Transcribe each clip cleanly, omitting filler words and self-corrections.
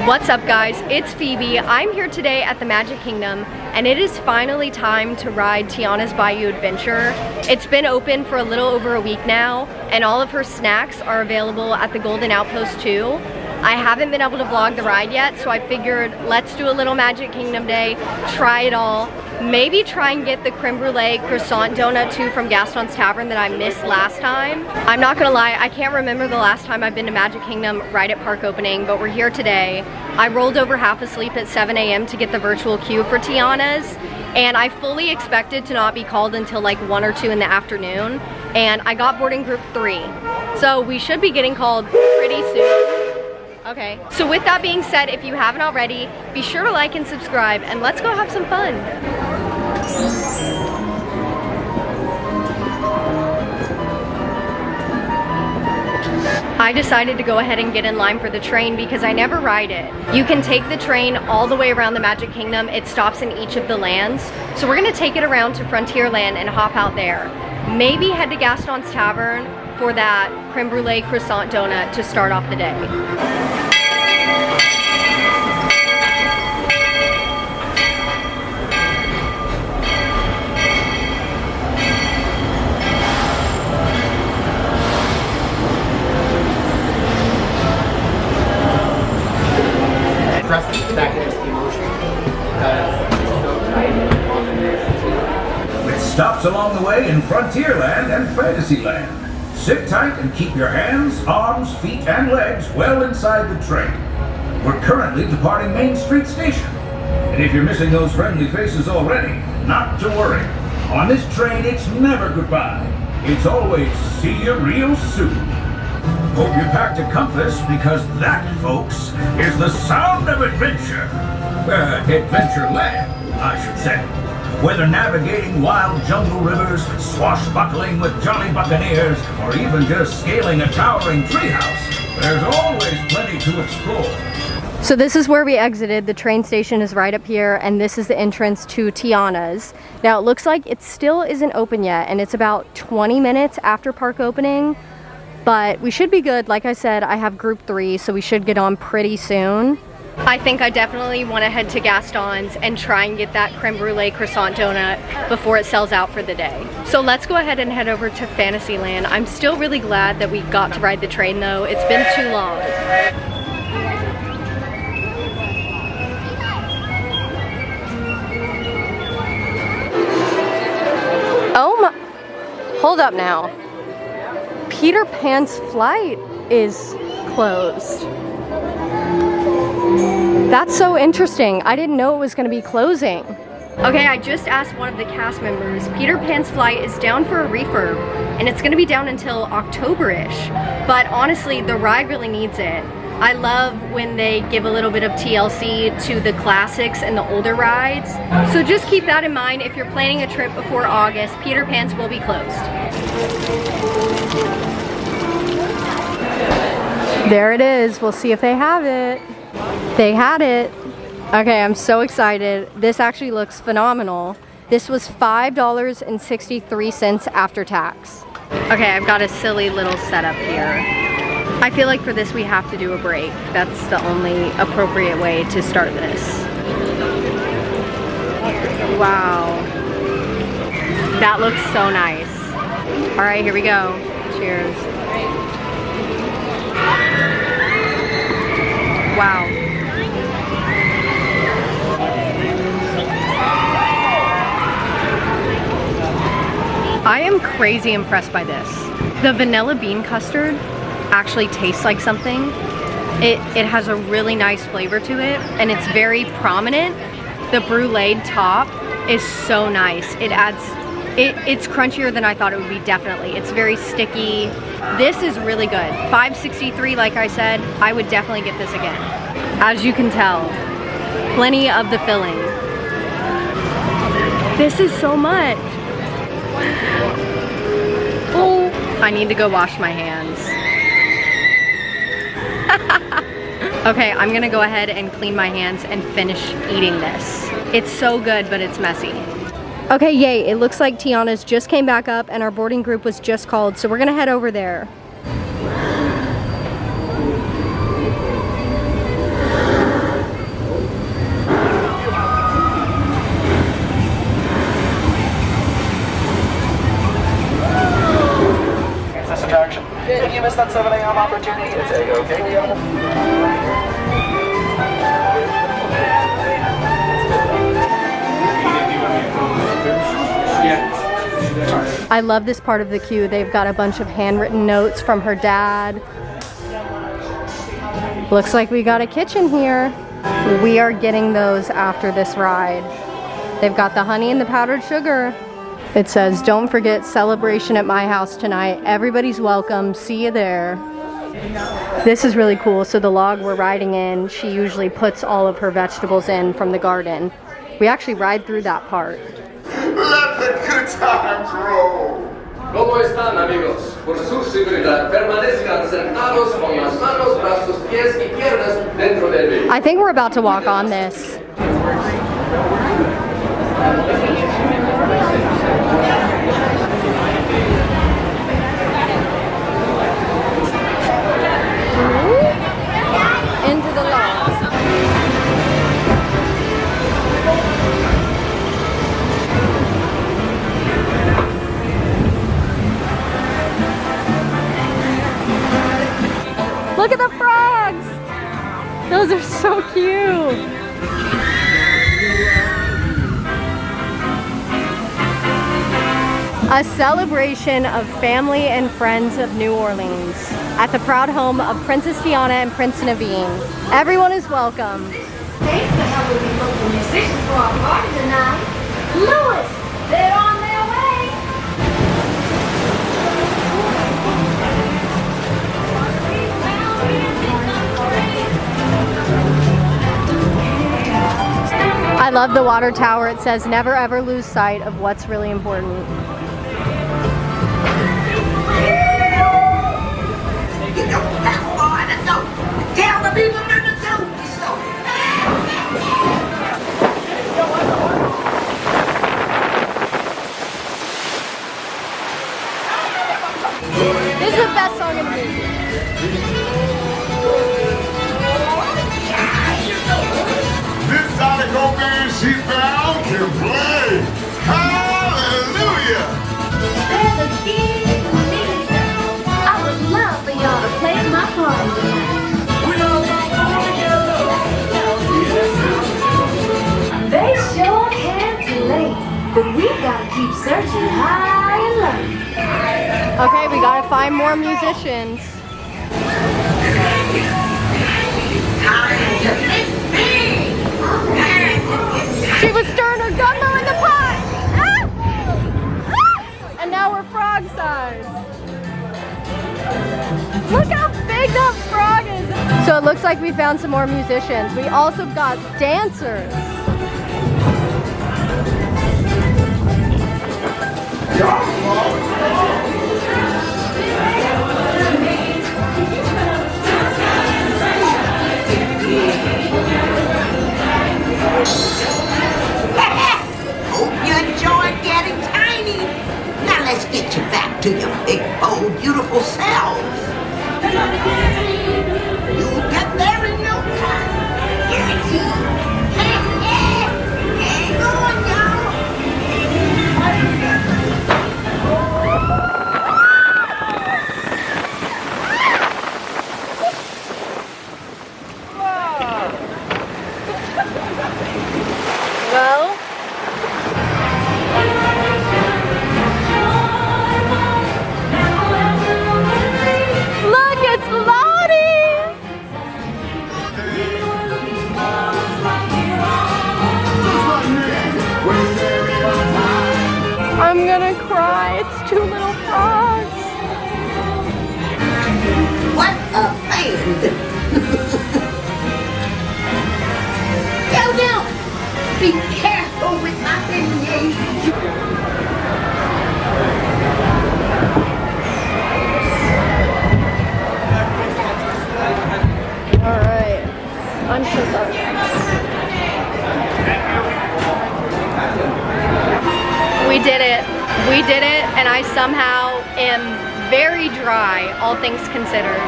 What's up guys, it's Phoebe. I'm here today at the Magic Kingdom and it is finally time to ride Tiana's Bayou Adventure. It's been open for a little over a week now and all of her snacks are available at the Golden Outpost too. I haven't been able to vlog the ride yet, so I figured let's do a little Magic Kingdom day, try it all. Maybe try and get the creme brulee croissant donut too from Gaston's Tavern that I missed last time. I'm not gonna lie, I can't remember the last time I've been to Magic Kingdom right at park opening, but we're here today. I rolled over half asleep at 7 a.m. to get the virtual queue for Tiana's, and I fully expected to not be called until like 1 or 2 in the afternoon, and I got boarding group 3. So we should be getting called pretty soon. Okay, so with that being said, if you haven't already, be sure to like and subscribe, and let's go have some fun. I decided to go ahead and get in line for the train because I never ride it. You can take the train all the way around the Magic Kingdom. It stops in each of the lands. So we're gonna take it around to Frontierland and hop out there. Maybe head to Gaston's Tavern for that creme brulee croissant donut to start off the day. With stops along the way in Frontierland and Fantasyland. Sit tight and keep your hands, arms, feet, and legs well inside the train. We're currently departing Main Street Station. And if you're missing those friendly faces already, not to worry. On this train, it's never goodbye. It's always see you real soon. Hope you packed a compass, because that, folks, is the sound of adventure. Adventureland, I should say. Whether navigating wild jungle rivers, swashbuckling with jolly buccaneers, or even just scaling a towering treehouse, there's always plenty to explore. So this is where we exited. The train station is right up here, and this is the entrance to Tiana's. Now it looks like it still isn't open yet, and it's about 20 minutes after park opening, but we should be good. Like I said, I have group 3, so we should get on pretty soon. I think I definitely want to head to Gaston's and try and get that creme brulee croissant donut before it sells out for the day. So let's go ahead and head over to Fantasyland. I'm still really glad that we got to ride the train though. It's been too long. Oh my, hold up now. Peter Pan's flight is closed. That's so interesting. I didn't know it was gonna be closing. Okay, I just asked one of the cast members. Peter Pan's flight is down for a refurb, and it's gonna be down until October-ish. But honestly, the ride really needs it. I love when they give a little bit of TLC to the classics and the older rides. So just keep that in mind if you're planning a trip before August. Peter Pan's will be closed. There it is. We'll see if they have it. They had it. Okay, I'm so excited. This actually looks phenomenal. This was $5.63 after tax. Okay, I've got a silly little setup here. I feel like for this we have to do a break. That's the only appropriate way to start this. Wow. That looks so nice. All right, here we go. Cheers. Wow. I am crazy impressed by this. The vanilla bean custard actually tastes like something. It has a really nice flavor to it, and it's very prominent. The brulee top is so nice. It adds, it's crunchier than I thought it would be, definitely. It's very sticky. This is really good. $5.63, like I said, I would definitely get this again. As you can tell, plenty of the filling. This is so much. Oh, I need to go wash my hands. Okay, I'm gonna go ahead and clean my hands and finish eating this. It's so good, but it's messy. Okay, yay, it looks like Tiana's just came back up and our boarding group was just called, so we're gonna head over there. at 7 a.m. opportunity. It's A-OK. I love this part of the queue. They've got a bunch of handwritten notes from her dad. Looks like we got a kitchen here. We are getting those after this ride. They've got the honey and the powdered sugar. It says, don't forget celebration at my house tonight. Everybody's welcome. See you there. This is really cool. So the log we're riding in, she usually puts all of her vegetables in from the garden. We actually ride through that part. Let the good times roll. ¿Cómo están, amigos? Por su seguridad, permanezcan sentados con las manos, brazos, pies y piernas dentro del vehículo. I think we're about to walk on this. Into the log. Look at the frogs! Those are so cute! A celebration of family and friends of New Orleans at the proud home of Princess Tiana and Prince Naveen. Everyone is welcome. Thanks to help with the local musicians for our party tonight. Louis, they're on their way. I love the water tower. It says never ever lose sight of what's really important. Tell the people in the town This is the best song in the movie. This Zydeco band she found can play. Hallelujah! There's a kid for me. I would love for y'all to play at my party tonight. They sure can play, but we gotta keep searching high and low. Okay, we gotta find more musicians. She was stirring her gumbo in the pot! Ah! Ah! And now we're frog size. Look how big that frog is! So it looks like we found some more musicians. We also got dancers. Hope you enjoyed getting tiny. Now let's get you back to your big, bold, beautiful selves. You'll get there in no time. Guaranteed. Hang on, y'all. Well, look, it's Lottie! I'm gonna cry. It's two little frogs. What a band. Yo, be careful with my beignets. Alright. I'm so sorry. We did it. We did it, and I somehow am very dry, all things considered.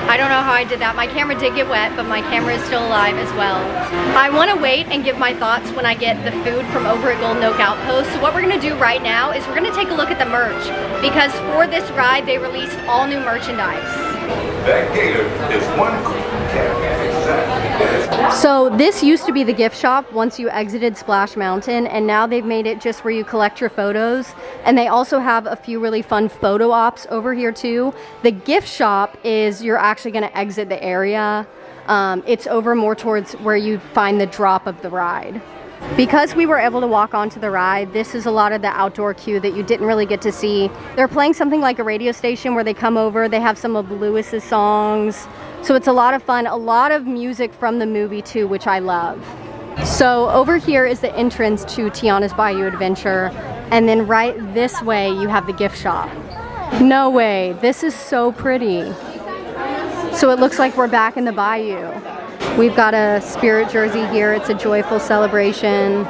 I don't know how I did that. My camera did get wet, but my camera is still alive as well. I want to wait and give my thoughts when I get the food from over at Golden Oak Outpost. So what we're going to do right now is we're going to take a look at the merch, because for this ride they released all new merchandise. That gator is one cool cat. Exactly. So this used to be the gift shop once you exited Splash Mountain, and now they've made it just where you collect your photos. And they also have a few really fun photo ops over here too. The gift shop is you're actually going to exit the area. It's over more towards where you find the drop of the ride. Because we were able to walk onto the ride, this is a lot of the outdoor queue that you didn't really get to see. They're playing something like a radio station where they come over, they have some of Lewis's songs. So it's a lot of fun, a lot of music from the movie too, which I love. So over here is the entrance to Tiana's Bayou Adventure. And then right this way, you have the gift shop. No way, this is so pretty. So it looks like we're back in the Bayou. We've got a Spirit jersey here. It's a joyful celebration.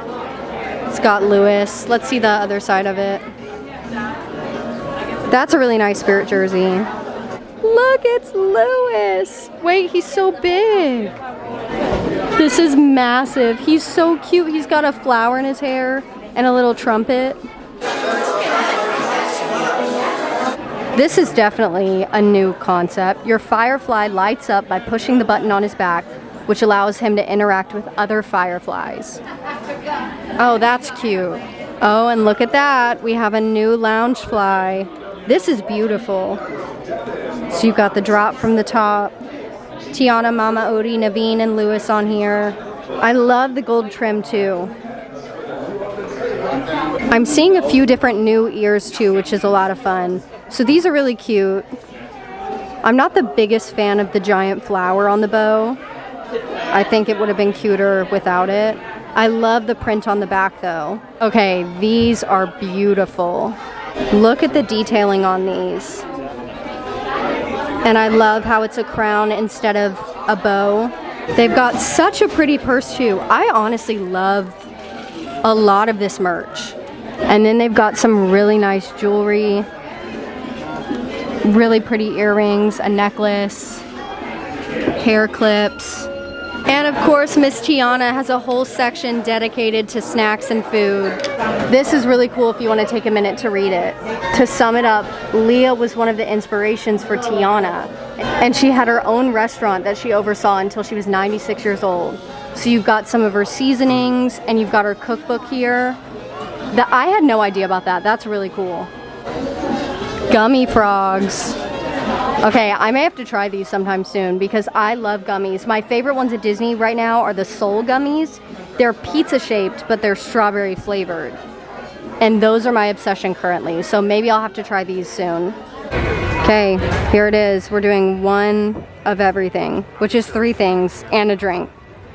It's got Lewis. Let's see the other side of it. That's a really nice Spirit jersey. Look, it's Lewis. Wait, he's so big. This is massive. He's so cute. He's got a flower in his hair and a little trumpet. This is definitely a new concept. Your Firefly lights up by pushing the button on his back, which allows him to interact with other fireflies. Oh, that's cute. Oh, and look at that. We have a new lounge fly. This is beautiful. So you've got the drop from the top. Tiana, Mama Odie, Naveen, and Lewis on here. I love the gold trim too. I'm seeing a few different new ears too, which is a lot of fun. So these are really cute. I'm not the biggest fan of the giant flower on the bow. I think it would have been cuter without it. I love the print on the back though. Okay, these are beautiful. Look at the detailing on these. And I love how it's a crown instead of a bow. They've got such a pretty purse too. I honestly love a lot of this merch. And then they've got some really nice jewelry, really pretty earrings, a necklace, hair clips. And of course, Miss Tiana has a whole section dedicated to snacks and food. This is really cool if you want to take a minute to read it. To sum it up, Leah was one of the inspirations for Tiana, and she had her own restaurant that she oversaw until she was 96 years old. So you've got some of her seasonings, and you've got her cookbook here. I had no idea about that. That's really cool. Gummy frogs. Okay, I may have to try these sometime soon because I love gummies. My favorite ones at Disney right now are the Soul gummies. They're pizza shaped, but they're strawberry flavored. And those are my obsession currently, so maybe I'll have to try these soon. Okay, here it is. We're doing one of everything, which is 3 things and a drink.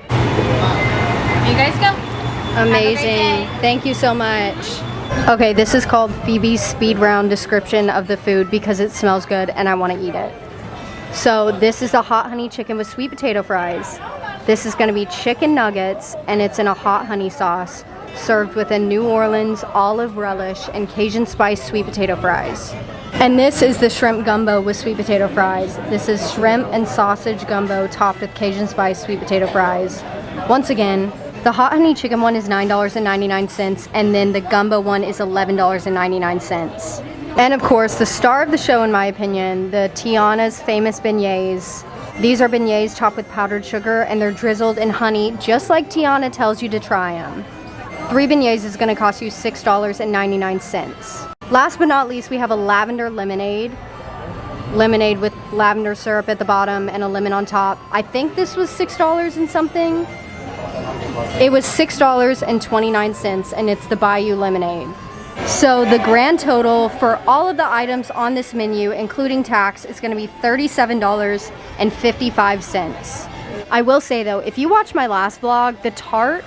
You guys go. Amazing. Thank you so much. Okay, this is called Phoebe's speed round description of the food because it smells good and I want to eat it. So this is the hot honey chicken with sweet potato fries. This is going to be chicken nuggets and it's in a hot honey sauce served with a New Orleans olive relish and Cajun spice sweet potato fries. And this is the shrimp gumbo with sweet potato fries. This is shrimp and sausage gumbo topped with Cajun spice sweet potato fries. Once again, the hot honey chicken one is $9.99 and then the gumbo one is $11.99. And of course, the star of the show in my opinion, the Tiana's famous beignets. These are beignets topped with powdered sugar and they're drizzled in honey just like Tiana tells you to try them. 3 beignets is going to cost you $6.99. Last but not least, we have a lavender lemonade. Lemonade with lavender syrup at the bottom and a lemon on top. I think this was $6 and something. It was $6.29 and it's the Bayou lemonade. So the grand total for all of the items on this menu, including tax, is going to be $37.55. I will say though, if you watch my last vlog, the tart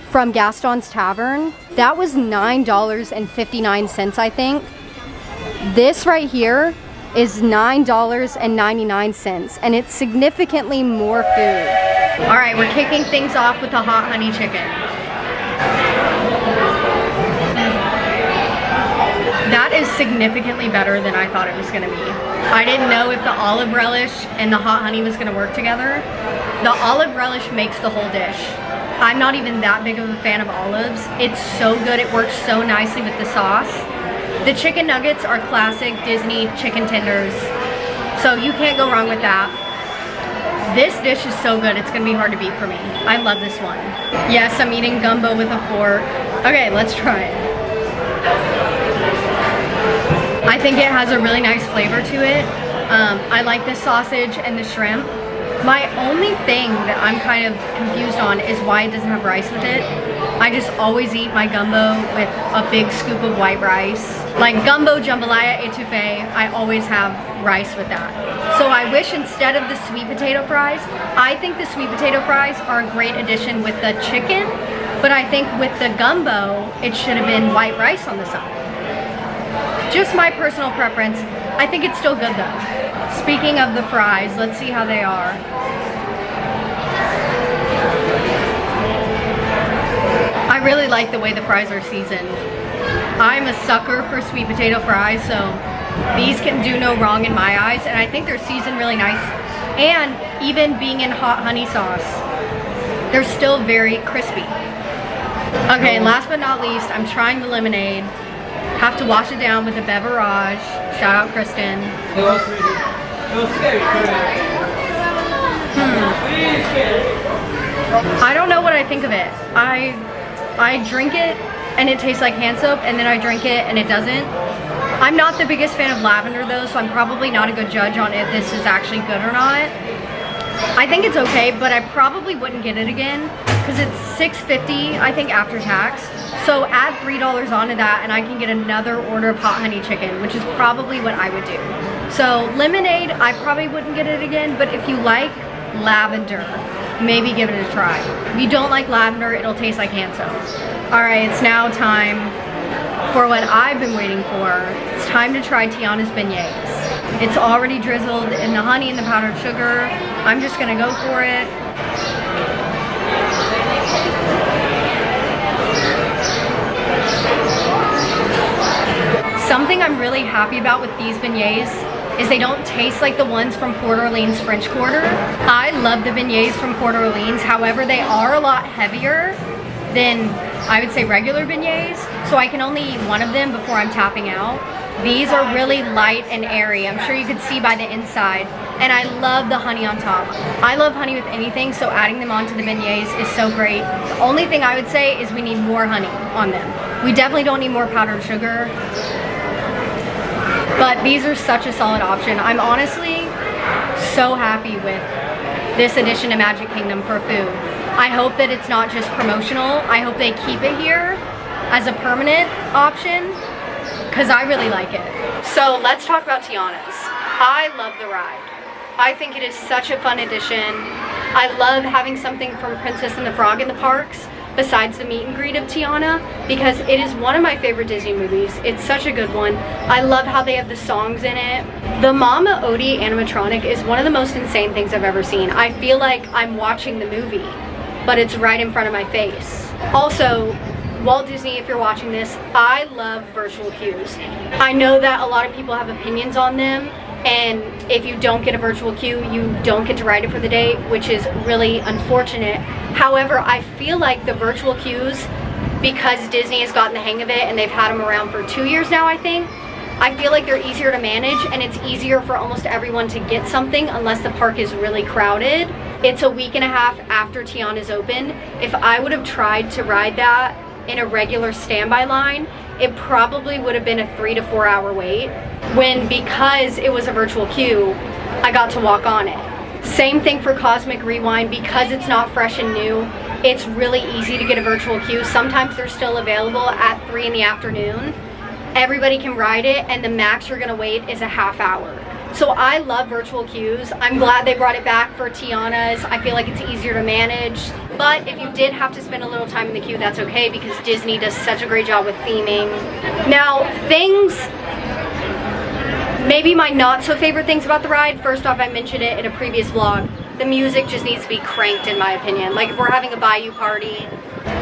from Gaston's Tavern, that was $9.59, I think. This right here is $9.99 and it's significantly more food. All right, we're kicking things off with the hot honey chicken. That is significantly better than I thought it was gonna be. I didn't know if the olive relish and the hot honey was gonna work together. The olive relish makes the whole dish. I'm not even that big of a fan of olives. It's so good, it works so nicely with the sauce. The chicken nuggets are classic Disney chicken tenders. So you can't go wrong with that. This dish is so good, it's gonna be hard to beat for me. I love this one. Yes, I'm eating gumbo with a fork. Okay, let's try it. I think it has a really nice flavor to it. I like the sausage and the shrimp. My only thing that I'm kind of confused on is why it doesn't have rice with it. I just always eat my gumbo with a big scoop of white rice. Like gumbo, jambalaya, etouffee, I always have rice with that. So I wish instead of the sweet potato fries, I think the sweet potato fries are a great addition with the chicken, but I think with the gumbo, it should have been white rice on the side. Just my personal preference. I think it's still good though. Speaking of the fries, let's see how they are. I really like the way the fries are seasoned. I'm a sucker for sweet potato fries, so these can do no wrong in my eyes, and I think they're seasoned really nice. And even being in hot honey sauce, they're still very crispy. Okay, and last but not least, I'm trying the lemonade. Have to wash it down with a beverage. Shout out Kristen. I don't know what I think of it. I drink it and it tastes like hand soap, and then I drink it and it doesn't. I'm not the biggest fan of lavender though, so I'm probably not a good judge on if this is actually good or not. I think it's okay, but I probably wouldn't get it again because it's $6.50, I think, after tax. So add $3 onto that and I can get another order of hot honey chicken, which is probably what I would do. So lemonade, I probably wouldn't get it again, but if you like lavender, maybe give it a try. If you don't like lavender, it'll taste like hand soap. All right, it's now time for what I've been waiting for. It's time to try Tiana's beignets. It's already drizzled in the honey and the powdered sugar. I'm just gonna go for it. Something I'm really happy about with these beignets is they don't taste like the ones from Port Orleans French Quarter. I love the beignets from Port Orleans, however, they are a lot heavier than, I would say, regular beignets, so I can only eat one of them before I'm tapping out. These are really light and airy. I'm sure you could see by the inside, and I love the honey on top. I love honey with anything, so adding them onto the beignets is so great. The only thing I would say is we need more honey on them. We definitely don't need more powdered sugar. But these are such a solid option. I'm honestly so happy with this addition to Magic Kingdom for food. I hope that it's not just promotional. I hope they keep it here as a permanent option because I really like it. So let's talk about Tiana's. I love the ride. I think it is such a fun addition. I love having something from Princess and the Frog in the parks besides the meet and greet of Tiana, because it is one of my favorite Disney movies. It's such a good one. I love how they have the songs in it. The Mama Odie animatronic is one of the most insane things I've ever seen. I feel like I'm watching the movie, but it's right in front of my face. Also, Walt Disney, if you're watching this, I love virtual queues. I know that a lot of people have opinions on them, and if you don't get a virtual queue, you don't get to ride it for the day, which is really unfortunate. However, I feel like the virtual queues, because Disney has gotten the hang of it and they've had them around for 2 years now, I think, I feel like they're easier to manage, and it's easier for almost everyone to get something unless the park is really crowded. It's a week and a half after Tiana's open. If I would have tried to ride that in a regular standby line, it probably would have been a 3 to 4 hour wait, when because it was a virtual queue, I got to walk on it. Same thing for Cosmic Rewind. Because it's not fresh and new, it's really easy to get a virtual queue. Sometimes they're still available at 3 in the afternoon. Everybody can ride it, and the max you're gonna wait is a half hour. So I love virtual queues. I'm glad they brought it back for Tiana's. I feel like it's easier to manage. But if you did have to spend a little time in the queue, that's okay, because Disney does such a great job with theming. Now, maybe my not so favorite things about the ride. First off, I mentioned it in a previous vlog. The music just needs to be cranked, in my opinion. Like if we're having a Bayou party,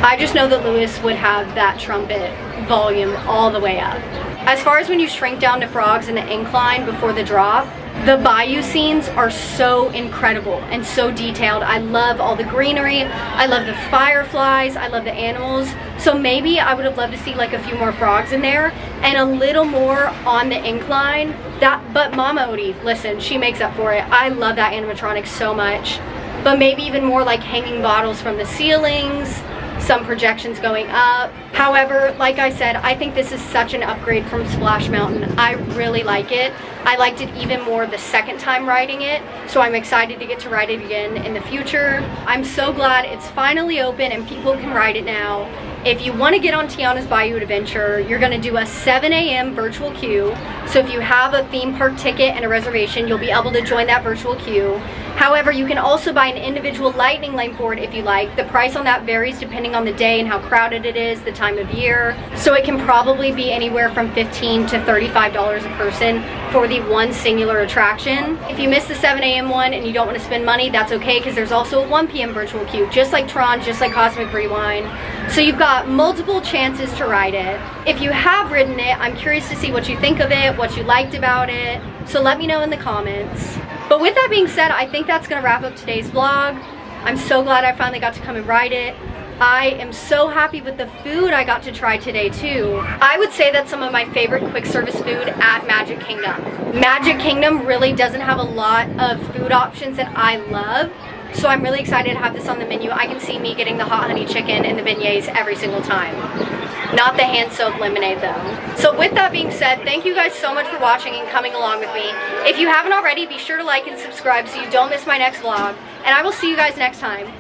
I just know that Lewis would have that trumpet volume all the way up. As far as when you shrink down to frogs in the incline before the drop, The Bayou scenes are so incredible and so detailed. I love all the greenery, I love the fireflies, I love the animals. So maybe I would have loved to see like a few more frogs in there and a little more on the incline. But Mama Odie, listen, she makes up for it. I love that animatronic so much. But maybe even more like hanging bottles from the ceilings, some projections going up. However, like I said, I think this is such an upgrade from Splash Mountain. I really like it. I liked it even more the second time riding it, so I'm excited to get to ride it again in the future. I'm so glad it's finally open and people can ride it now. If you want to get on Tiana's Bayou Adventure, you're going to do a 7 a.m. virtual queue. So if you have a theme park ticket and a reservation, you'll be able to join that virtual queue. However, you can also buy an individual lightning lane for it if you like. The price on that varies depending on the day and how crowded it is, the time of year. So it can probably be anywhere from $15 to $35 a person for the one singular attraction. If you miss the 7 a.m. one and you don't want to spend money, that's okay, because there's also a 1 p.m. virtual queue, just like Tron, just like Cosmic Rewind. So you've got multiple chances to ride it. If you have ridden it, I'm curious to see what you think of it, what you liked about it. So let me know in the comments. But with that being said, I think that's gonna wrap up today's vlog. I'm so glad I finally got to come and ride it. I am so happy with the food I got to try today too. I would say that's some of my favorite quick service food at Magic Kingdom. Magic Kingdom really doesn't have a lot of food options that I love. So I'm really excited to have this on the menu. I can see me getting the hot honey chicken and the beignets every single time. Not the hand soap lemonade though. So with that being said, thank you guys so much for watching and coming along with me. If you haven't already, be sure to like and subscribe so you don't miss my next vlog. And I will see you guys next time.